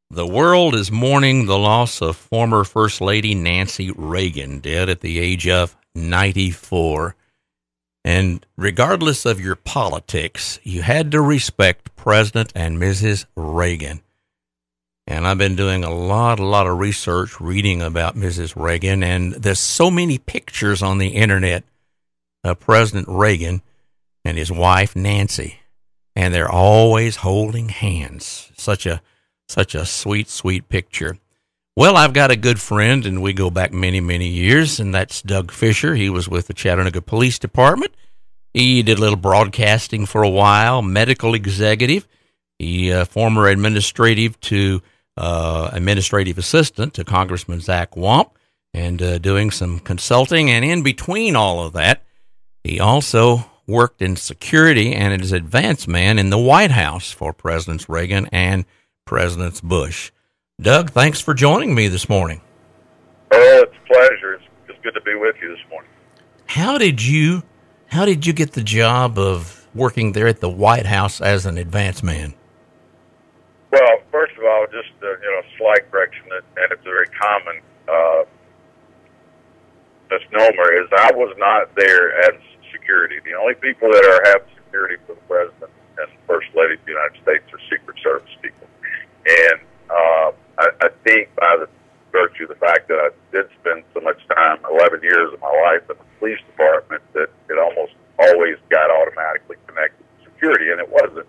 The world is mourning the loss of former First Lady Nancy Reagan, dead at the age of 94. And regardless of your politics, you had to respect President and Mrs. Reagan. And I've been doing a lot of research, reading about Mrs. Reagan, and there's so many pictures on the internet of President Reagan and his wife, Nancy. And they're always holding hands. Such a sweet, sweet picture. Well, I've got a good friend, and we go back many years, and that's Doug Fisher. He was with the Chattanooga Police Department. He did a little broadcasting for a while, medical executive. He former administrative assistant to Congressman Zach Wamp, and doing some consulting. And in between all of that, he also worked in security and is advance man in the White House for Presidents Reagan and Presidents Bush. Doug, thanks for joining me this morning. Oh, it's a pleasure. It's good to be with you this morning. How did you get the job of working there at the White House as an advance man? Well, first of all, just slight correction, and it's a very common misnomer, is I was not there as security. The only people that have security for the President and the First Lady of the United States are Secret Service people. And I think by the virtue of the fact that I did spend so much time, 11 years of my life in the police department, that it almost always got automatically connected to security, and it wasn't.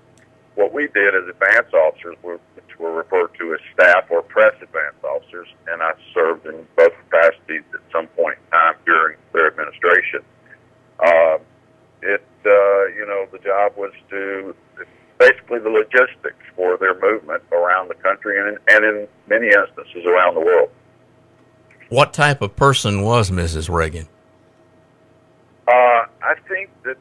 What we did as advance officers, which were referred to as staff or press advance officers, and I served in both capacities at some point in time during their administration. The job was to basically the logistics for their movement around the country and in many instances around the world. What type of person was Mrs. Reagan? I think that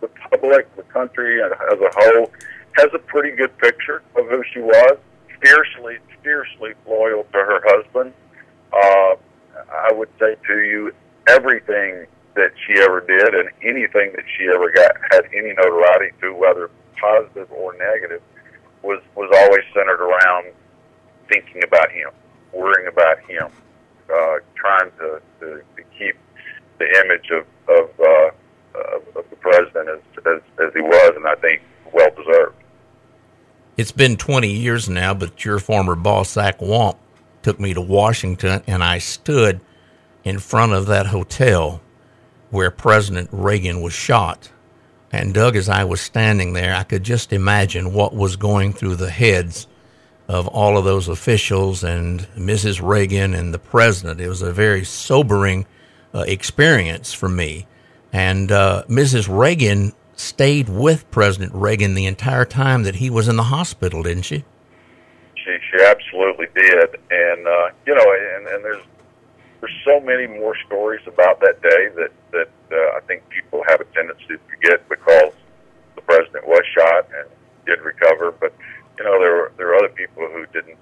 the public, the country as a whole, has a pretty good picture of who she was. Fiercely loyal to her husband. I would say to you, everything that she ever did and anything that she ever had any notoriety to, whether positive or negative, was always centered around thinking about him, worrying about him, trying to keep the image of the president as he was, and I think well deserved. It's been 20 years now, but your former boss, Zach Wamp, took me to Washington, and I stood in front of that hotel where President Reagan was shot. And Doug, as I was standing there, I could just imagine what was going through the heads of all of those officials and Mrs. Reagan and the president. It was a very sobering experience for me. And Mrs. Reagan stayed with President Reagan the entire time that he was in the hospital, didn't she? She absolutely did. And, and there's so many more stories about that day that I think people have a tendency to forget because the president was shot and did recover. But, there were other people who didn't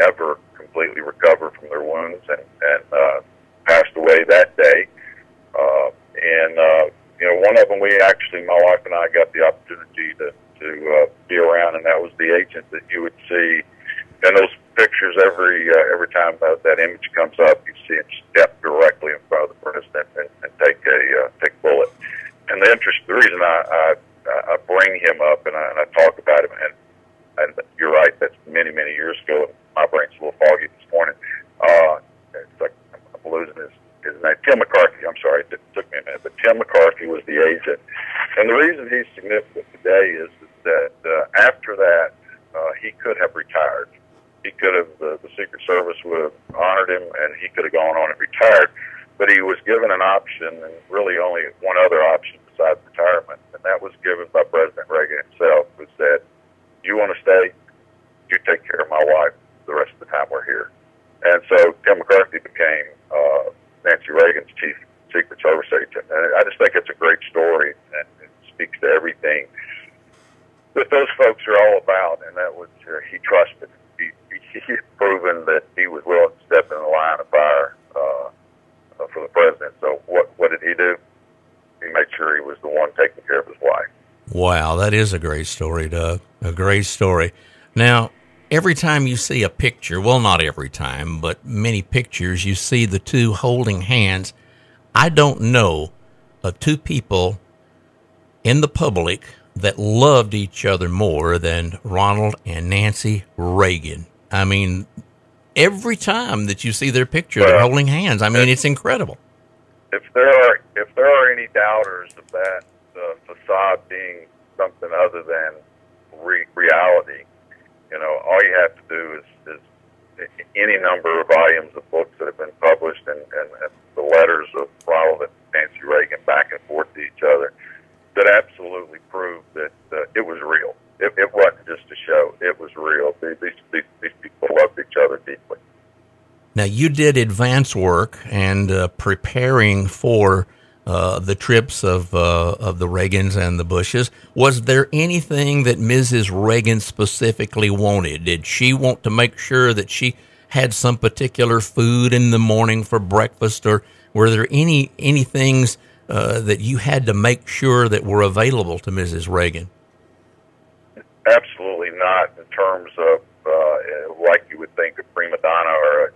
ever completely recover from their wounds and passed away that day. One of them my wife and I got the opportunity to be around, and that was the agent that you would see in those pictures every time that image comes up. You see him step directly in front of the president and take a bullet. And the reason I bring him up and I talk about him, and you're right, that's many years ago. My brain's a little foggy this morning. It's like I'm losing his name. Tim McCarthy. I'm sorry, it took me a minute, but Tim McCarthy was the agent. And the reason he's significant today is that after that, he could have retired. He could have, the Secret Service would have honored him, and he could have gone on and retired. But he was given an option, and really only one other option besides retirement, and that was given by President Reagan himself, who said, "You want to stay? You take care of my wife the rest of the time we're here." And so Tim McCarthy became Nancy Reagan's chief Secret Service agent. And I just think it's a great story, and it speaks to everything that those folks are all about, and that was he trusted. He's proven that he was willing to step in the line of fire for the president. So what did he do? He made sure he was the one taking care of his wife. Wow. Wow, that is a great story, Doug. A great story. Now, every time you see a picture, well, not every time, but many pictures, you see the two holding hands. I don't know of two people in the public that loved each other more than Ronald and Nancy Reagan. I mean, every time that you see their picture, they're holding hands. I mean, it's incredible. If there are any doubters of that facade being something other than reality, all you have to do is any number of volumes of books that have been published and the letters of Ronald and Nancy Reagan back and forth to each other that absolutely proved that it was real. It wasn't just a show. It was real. These people loved each other deeply. Now, you did advance work and preparing for the trips of the Reagans and the Bushes. Was there anything that Mrs. Reagan specifically wanted? Did she want to make sure that she had some particular food in the morning for breakfast, or were there any things that you had to make sure that were available to Mrs. Reagan? Absolutely not, in terms of like you would think a prima donna or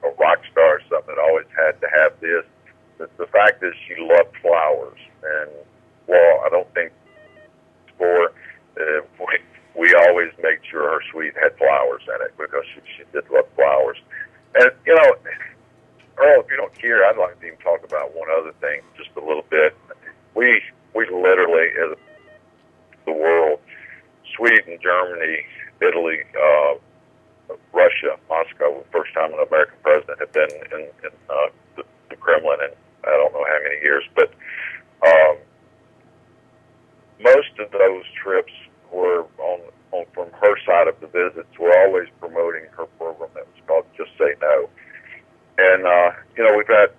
a rock star or something that always had to have this. The fact is, she loved flowers, and well, I don't think we always made sure her suite had flowers in it because she did love flowers. And Earl, if you don't care, I'd like to even talk about one other thing just a little bit. We literally, as the world, Sweden, Germany, Italy, Russia, Moscow, the first time an American president had been in the Kremlin in I don't know how many years, but most of those trips were on from her side of the visits were always promoting her program that was called Just Say No. And, we've had,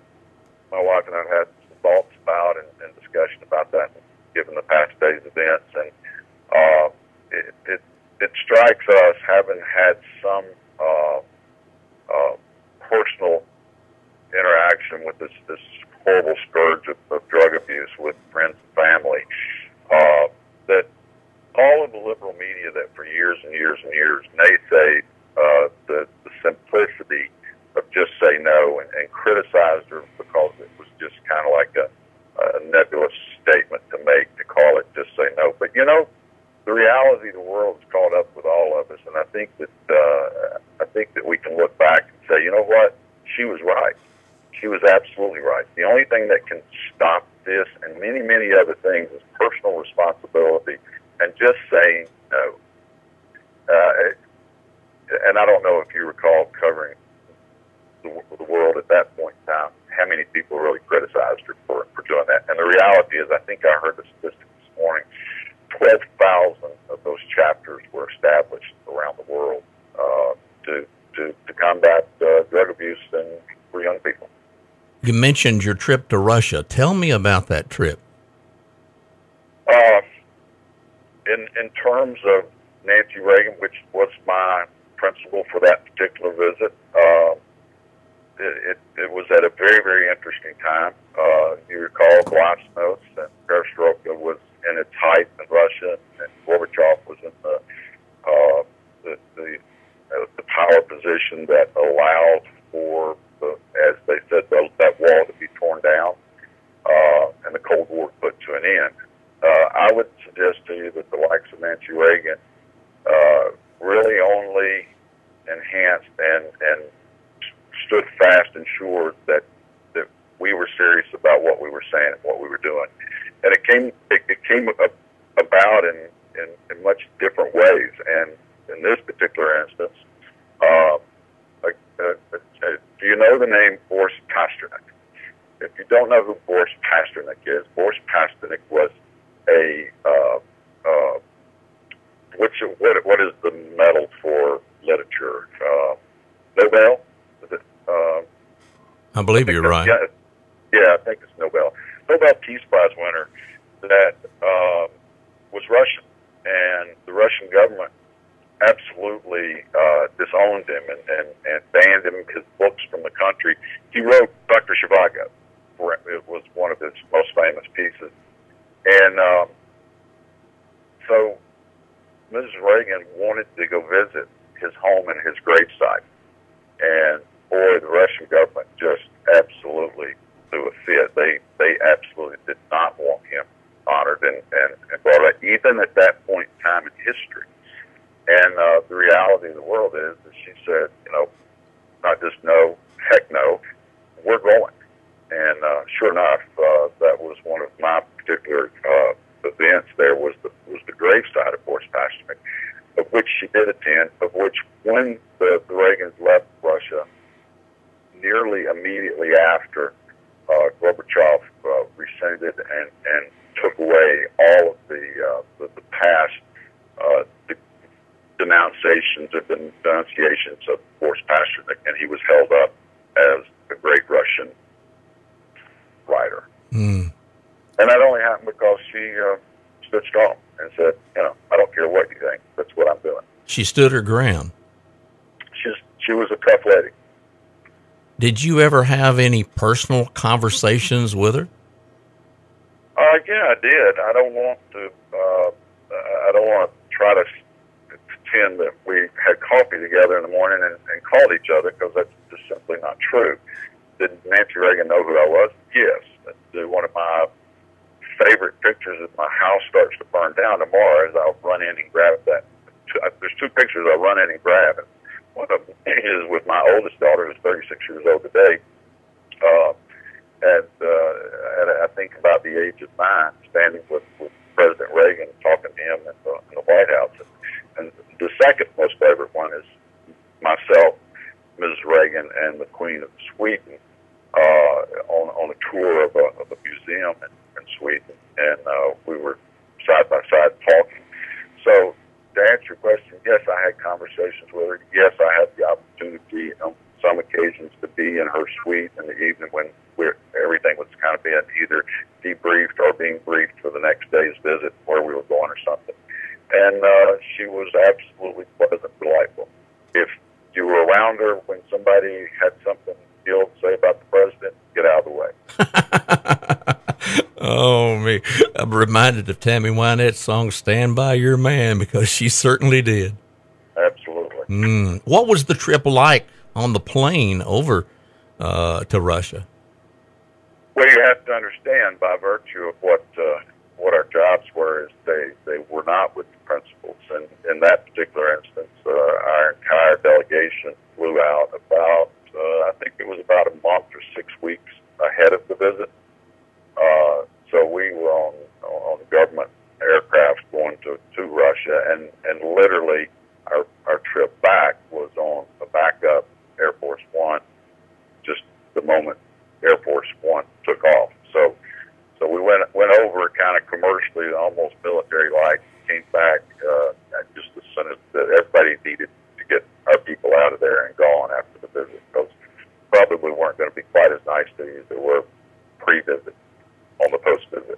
my wife and I have had some thoughts about and discussion about that given the past day's events. And it strikes us, having had some personal interaction with this horrible scourge of drug abuse with friends and family, that all of the liberal media that for years and years and years naysayed the simplicity of Just Say No and criticized her because it was just kind of like a nebulous statement to make to call it Just Say No. But the reality of the world is caught up with all of us, and I think that we can look back and say, you know what, she was right. She was absolutely right. The only thing that can stop this and many, many other things is personal responsibility and just saying no. And I don't know if you recall covering the world at that point in time, how many people really criticized her for doing that. And the reality is, I think I heard the statistic this morning, 12,000 of those chapters were established around the world to combat drug abuse and for young people. You mentioned your trip to Russia. Tell me about that trip. In terms of Nancy Reagan, which was my principal for that particular visit, it was at a very, very interesting time. You recall Glasnost and Perestroika was in its height in Russia, and Gorbachev was in the power position that allowed for, as they said, that wall to be torn down, and the Cold War put to an end. I would suggest to you that the likes of Nancy Reagan really only enhanced and stood fast and sure that we were serious about what we were saying and what we were doing. And it came about in much different ways. And in this particular instance, do you know the name Boris Pasternak? If you don't know who Boris Pasternak is, Boris Pasternak was what is the medal for literature? Nobel? Is it, I believe you're right. Yeah, I think it's Nobel Peace Prize winner that was Russian, and the Russian government absolutely disowned him and banned him, his books from the country. He wrote Dr. Zhivago. It was one of his most famous pieces. And so Mrs. Reagan wanted to go visit his home and his gravesite. And boy, the Russian government just absolutely threw a fit. They absolutely did not want him honored and brought up, even at that point in time in history. And the reality of the world is that she said, not just no, heck no, we're going. And sure enough, that was one of my particular events. There was the gravesite of Boris Pasternak, of which she did attend, of which when the Reagans left Russia, nearly immediately after Gorbachev rescinded and took away all of the past denunciations of Boris Pasternak, and he was held up as a great Russian writer. Mm. And that only happened because she stood strong and said, I don't care what you think. That's what I'm doing. She stood her ground. She was a tough lady. Did you ever have any personal conversations with her? Yeah, I did. I don't want to try to pretend that we had coffee together in the morning and called each other, because that's just simply not true. Did Nancy Reagan know who I was? Yes. One of my favorite pictures of my house starts to burn down tomorrow is I'll run in and grab that. There's two pictures I'll run in and grab. And one of them is with my oldest daughter, who's 36 years old today. I think about the age of 9, standing with President Reagan, talking to him in the White House. And the second most favorite one is myself, Mrs. Reagan, and the Queen of Sweden on a tour of a museum in Sweden, and we were side by side talking. So to answer your question, yes, I had conversations with her. Yes, I had the opportunity on some occasions to be in her suite in the evening when everything was kind of being either debriefed or being briefed for the next day's visit, where we were going or something. And she was absolutely pleasant, delightful. If you were around her when somebody had something ill to say about the president, get out of the way. Oh, me. I'm reminded of Tammy Wynette's song, Stand By Your Man, because she certainly did. Absolutely. What was the trip like on the plane over to Russia? Well, you have to understand, by virtue of what our jobs were, is they were not with the principals. And in that particular instance, our entire delegation flew out about, I think it was about a month or 6 weeks ahead of the visit. So we were on government aircraft going to Russia, and literally our trip back was on a backup Air Force One, just the moment Air Force One took off. So we went over kind of commercially, almost military-like, came back just as soon as everybody needed to get our people out of there and gone after the visit, because probably weren't going to be quite as nice to you as they were pre-visit on the post-visit.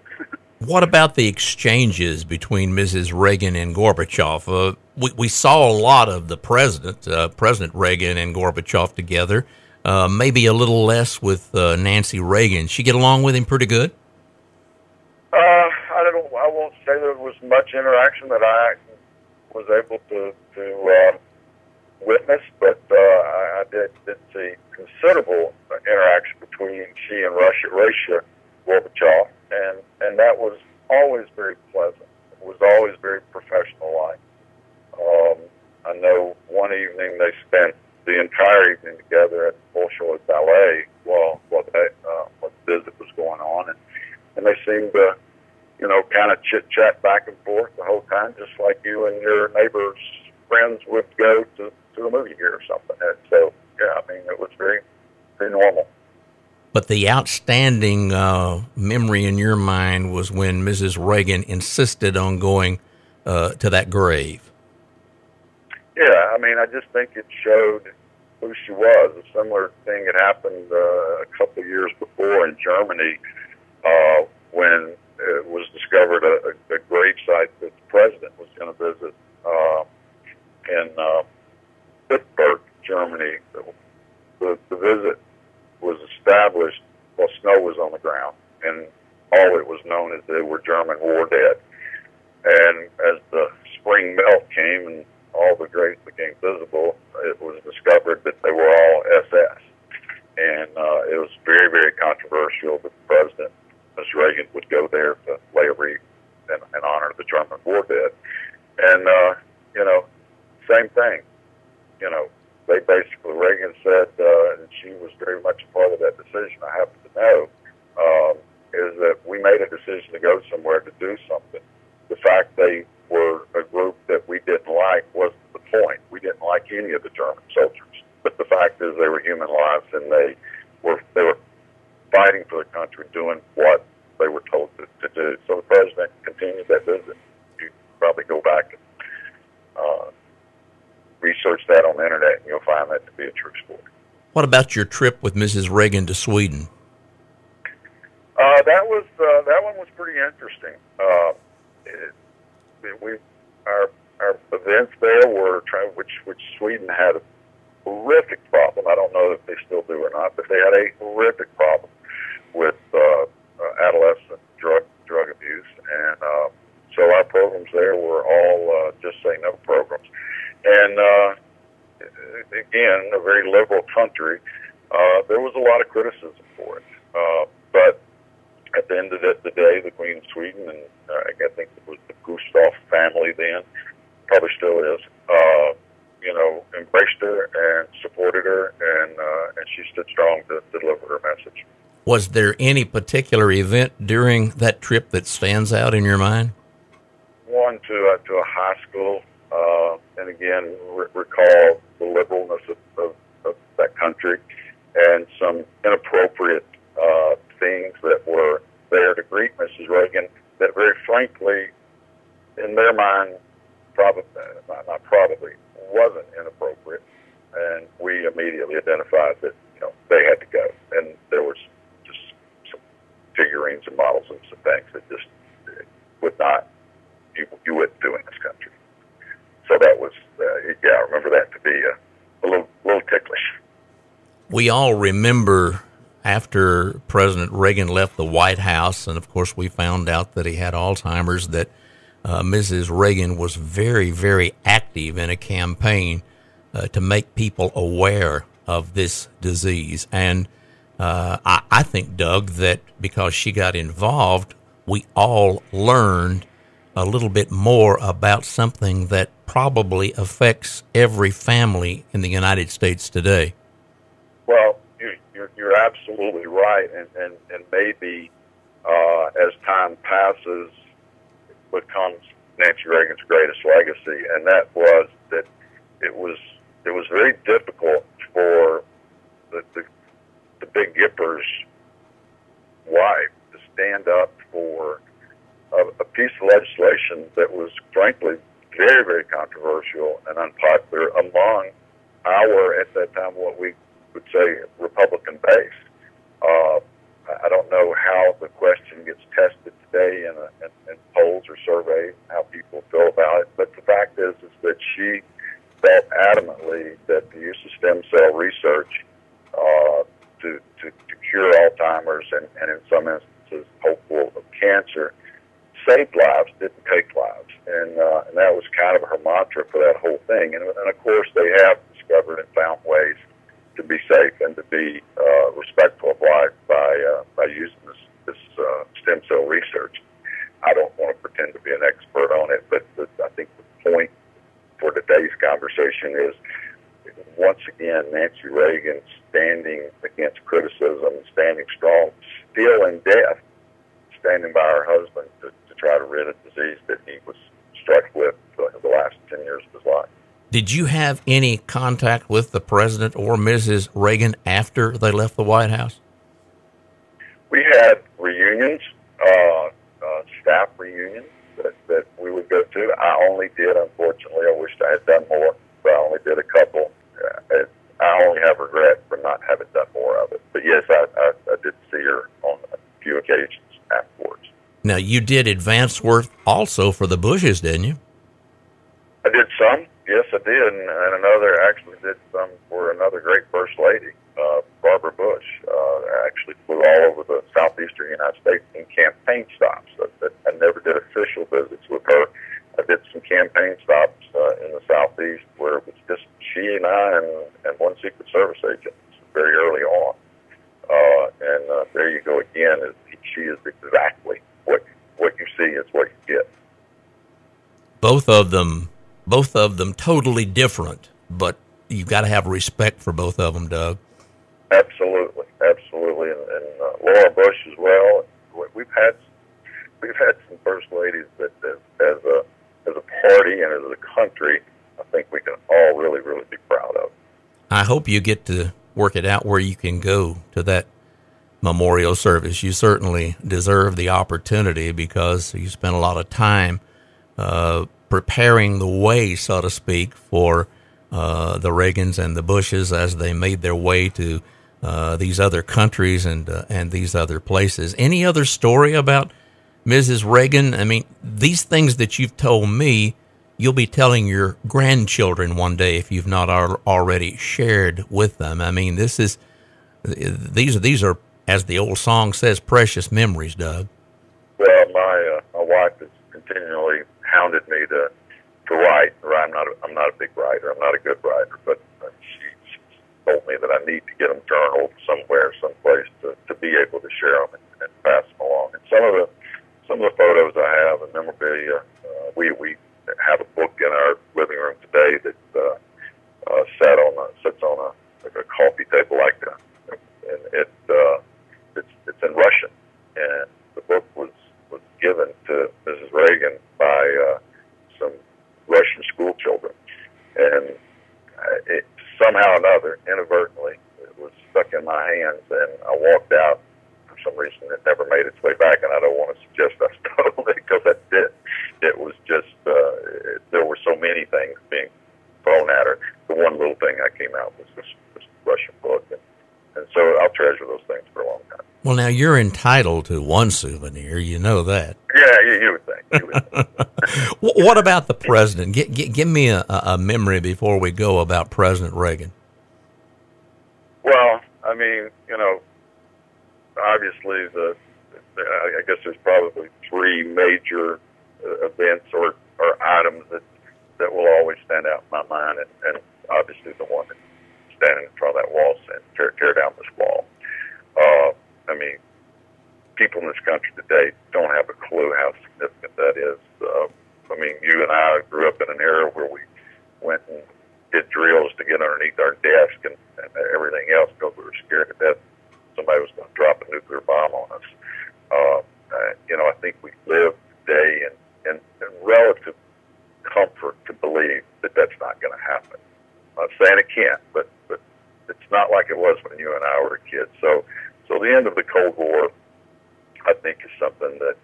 What about the exchanges between Mrs. Reagan and Gorbachev? We saw a lot of the President Reagan and Gorbachev together, maybe a little less with Nancy Reagan. She get along with him pretty good? I won't say there was much interaction that I was able to witness, but I did see considerable interaction between she and Russia Gorbachev, and that was always very pleasant. It was always very professional-like. I know one evening they spent the entire evening together at the Bolshoi Ballet while the visit was going on, and they seemed to, kind of chit-chat back and forth the whole time, just like you and your neighbor's friends would go to a movie here or something. And so, yeah, I mean, it was very, very normal. But the outstanding memory in your mind was when Mrs. Reagan insisted on going to that grave. Yeah, I mean, I just think it showed who she was. A similar thing had happened a couple of years before in Germany when it was discovered a gravesite that the president was going to visit in Pittsburgh, Germany. The visit was established while snow was on the ground, and all it was known as they were German war dead. And as the spring melt came and all the graves became visible, it was discovered that they were all SS. And it was very, very controversial that the president, Mr. Reagan, would go there to lay a wreath and honor the German war dead. And, same thing. They basically, Reagan said, and she was very much a part of that decision, I happen to know, is that we made a decision to go somewhere to do something. The fact they were a group that we didn't like wasn't the point. We didn't like any of the German soldiers. But the fact is they were human lives, and they were fighting for the country, doing what they were told to do. So the president continued that visit. You probably go back and research that on the internet, and you'll find that to be a true story. What about your trip with Mrs. Reagan to Sweden? That one was pretty interesting. Our events there were which Sweden had a horrific problem. I don't know if they still do or not, but they had a horrific problem with adolescent drug abuse, and so our programs there were all just say no programs. And again, a very liberal country. There was a lot of criticism for it, but at the end of the day, the Queen of Sweden, and I think it was the Gustav family then, probably still is, embraced her and supported her, and she stood strong to deliver her message. Was there any particular event during that trip that stands out in your mind? One to a high school, and again, recall the liberalness of that country and some inappropriate things that were there to greet Mrs. Reagan that very frankly, in their mind, not probably, wasn't inappropriate. And we immediately identified that, they had to go. And there was just some figurines and models and some things that just would not, you wouldn't do in this country. So that was, I remember that to be a little ticklish. We all remember after President Reagan left the White House, and of course we found out that he had Alzheimer's, that Mrs. Reagan was very, very active in a campaign to make people aware of this disease. And I think, Doug, that because she got involved, we all learned a little bit more about something that probably affects every family in the United States today. Well, you're absolutely right, and maybe as time passes, becomes Nancy Reagan's greatest legacy, and that was that it was very difficult for the Big Gipper's wife to stand up for a piece of legislation that was frankly very, very controversial and unpopular among our, at that time, what we would say Republican base. I don't know how the question gets tested today in polls or surveys, how people feel about it, but the fact is that she felt adamantly that the use of stem cell research to cure Alzheimer's and in some instances hopeful of cancer saved lives, didn't take lives, and that was kind of her mantra for that whole thing. And of course, they have discovered and found ways to be safe and to be respectful of life by using this stem cell research. I don't want to pretend to be an expert on it, but I think the point for today's conversation is, once again, Nancy Reagan standing against criticism, standing strong, still in death, standing by her husband to try to rid a disease that he was struck with for the last 10 years of his life. Did you have any contact with the president or Mrs. Reagan after they left the White House? We had reunions, staff reunions that we would go to. I only did, unfortunately, I wished I had done more, but I only did a couple. I only have regret for not having done more of it. But yes, I did see her on a few occasions afterwards. Now, you did advance work also for the Bushes, didn't you? I did some. Yes, I did, and another actually did some for another great First Lady, Barbara Bush. Actually flew all over the southeastern United States in campaign stops. I never did official visits with her, the Southeast where it was just she and I and one Secret Service agent very early on. There you go again. She is exactly what you see is what you get. Both of them totally different, but you've got to have respect for both of them, Doug. Absolutely, absolutely, and Laura Bush as well. We've had some first ladies that, as a party and as a country, I think we can all really, really be proud of. I hope you get to work it out where you can go to that memorial service. You certainly deserve the opportunity because you spent a lot of time preparing the way, so to speak, for the Reagans and the Bushes as they made their way to these other countries and these other places. Any other story about Mrs. Reagan? I mean, these things that you've told me, you'll be telling your grandchildren one day if you've not already shared with them. I mean, these are, as the old song says, precious memories, Doug. Well, my wife has continually hounded me to write. I'm not a big writer. I'm not a good writer, but she told me that I need to get them journaled somewhere, someplace to be able to share them and pass them along. And some of the photos I have and memorabilia, we have a book in our living room today that sits on a coffee table like that, and it's in Russian, and the book was given to Mrs. Reagan by some Russian school children, and it somehow or another, inadvertently, it was stuck in my hands, and I walked out. For some reason, it never made its way back, and I don't want to suggest I stole it because I did. It was just there were so many things being thrown at her. The one little thing I came out was this Russian book, and so I'll treasure those things for a long time. Well, now you're entitled to one souvenir. You know that. Yeah, you would think. You would think. What about the president? Give me a memory before we go about President Reagan. Well, I mean, obviously I guess there's probably three major events or items that will always stand out in my mind, and obviously the one that's standing in front of that wall saying, tear down this wall. I mean, people in this country today don't have a clue how significant that is. I mean, you and I grew up in an era where we went and did drills to get underneath our desk and everything else because we were scared to death somebody was going to drop a nuclear bomb on us. I think we live today in relative comfort to believe that that's not going to happen. I'm not saying it can't, but it's not like it was when you and I were kids. So the end of the Cold War, I think, is something that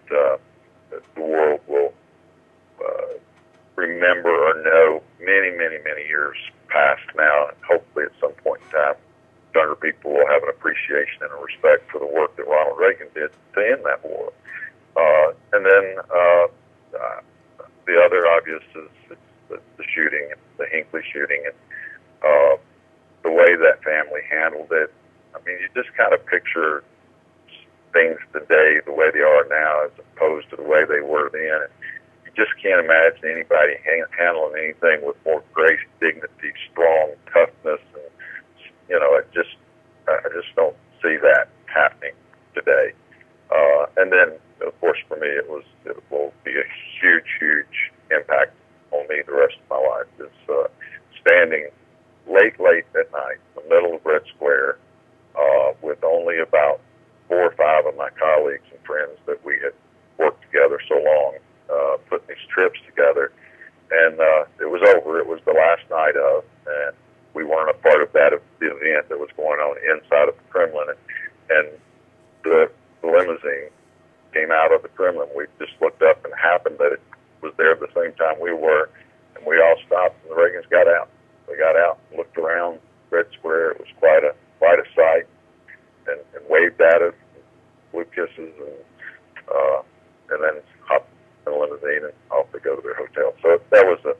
the world will remember or know many, many, many years past now, and hopefully at some point in time, younger people will have an appreciation and a respect for the work that Ronald Reagan did to end that war. And then the other obvious is the shooting, the Hinckley shooting, and the way that family handled it. I mean, you just kind of picture things today the way they are now as opposed to the way they were then. And you just can't imagine anybody handling anything with more grace, dignity, strong toughness, and I just don't see that happening today. And then, of course, for me, it will be a huge, huge impact on me the rest of my life. Is standing late at night in the middle of Red Square with only about 4 or 5 of my colleagues and friends that we had worked together so long, putting these trips together. And it was over. It was the last night of, and we weren't a part of the event that was going on inside of the Kremlin. And the limousine came out of the Kremlin. We just looked up and happened that it was there at the same time we were, and we all stopped, and the Reagans got out. They got out and looked around Red Square. It was quite a sight, and waved at us, blew kisses, and then hopped in a limousine and off they go to their hotel. So that was a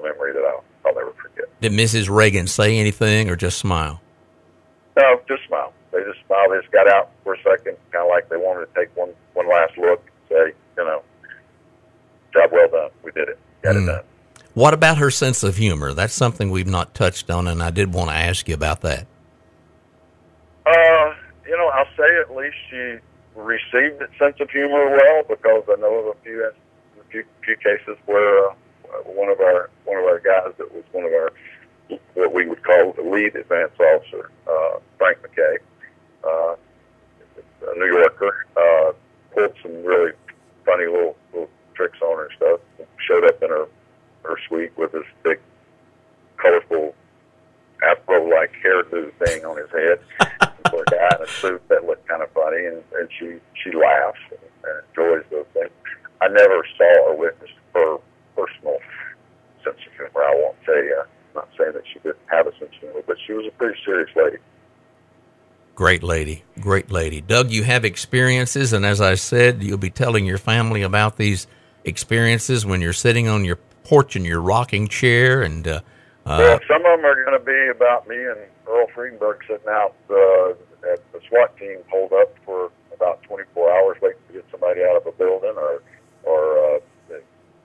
memory that I'll never forget. Did Mrs. Reagan say anything or just smile? No, just smile. They just smiled. They just got out for a second, kind of like they wanted to take one last look and say, job well done. We did it. Got it done. What about her sense of humor? That's something we've not touched on, and I did want to ask you about that. I'll say at least she received that sense of humor well, because I know of a few cases where one of our guys that was one of our, what we would call the lead advance officer, Frank McKay, a New Yorker, pulled some really funny little tricks on her and stuff. Showed up in her suite with this big, colorful afro-like hairdo thing on his head. For a guy in a suit, that looked kind of funny, and she laughs and enjoys those things. I never saw or witnessed her personal sense of humor. I won't say, I'm not saying that she didn't have a sense of humor, but she was a pretty serious lady. Great lady, great lady. Doug, you have experiences, and as I said, you'll be telling your family about these experiences when you're sitting on your porch in your rocking chair. And well, some of them are going to be about me and Earl Friedenberg sitting out at the SWAT team pulled up for about 24 hours waiting to get somebody out of a building, or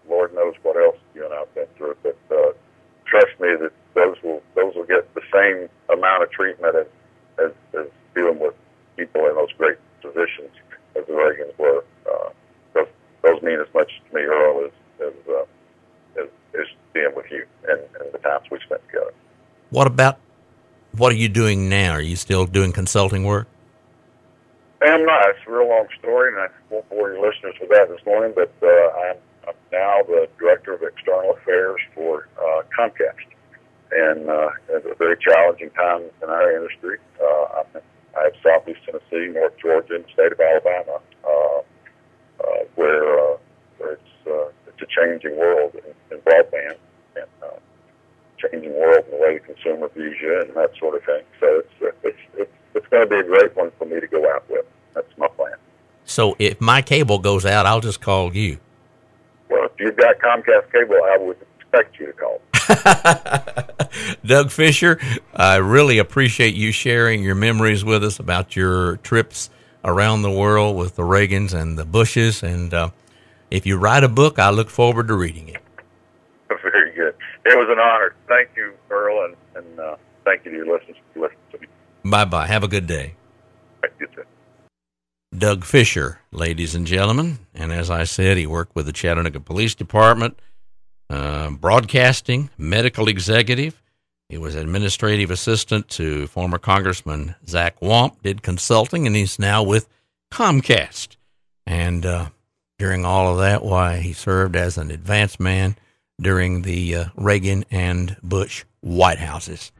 Lord knows what else you and I've been through. But trust me that those will get the same amount of treatment as dealing with people in those great positions as the Reagans were. Those mean as much to me, Earl, as being with you and the times we spent together. What are you doing now? Are you still doing consulting work? I'm not. It's a real long story, and I won't bore your listeners with that this morning, but I'm now the Director of External Affairs for Comcast. And it's a very challenging time in our industry. I have Southeast Tennessee, North Georgia, and the state of Alabama, where it's a changing world in broadband, and changing world in the way the consumer views you and that sort of thing. So it's going to be a great one for me to go out with. That's my plan. So if my cable goes out, I'll just call you. Well, if you've got Comcast cable, I would expect you to call. Doug Fisher, I really appreciate you sharing your memories with us about your trips around the world with the Reagans and the Bushes. And if you write a book, I look forward to reading it. Very good. It was an honor. Thank you, Earl, and thank you to your listeners for listening to me. Bye-bye. Have a good day. Thank you, too. Doug Fisher, ladies and gentlemen. And as I said, he worked with the Chattanooga Police Department, broadcasting, medical executive. He was administrative assistant to former Congressman Zach Wamp, did consulting, and he's now with Comcast. And during all of that, why, he served as an advance man during the Reagan and Bush White Houses.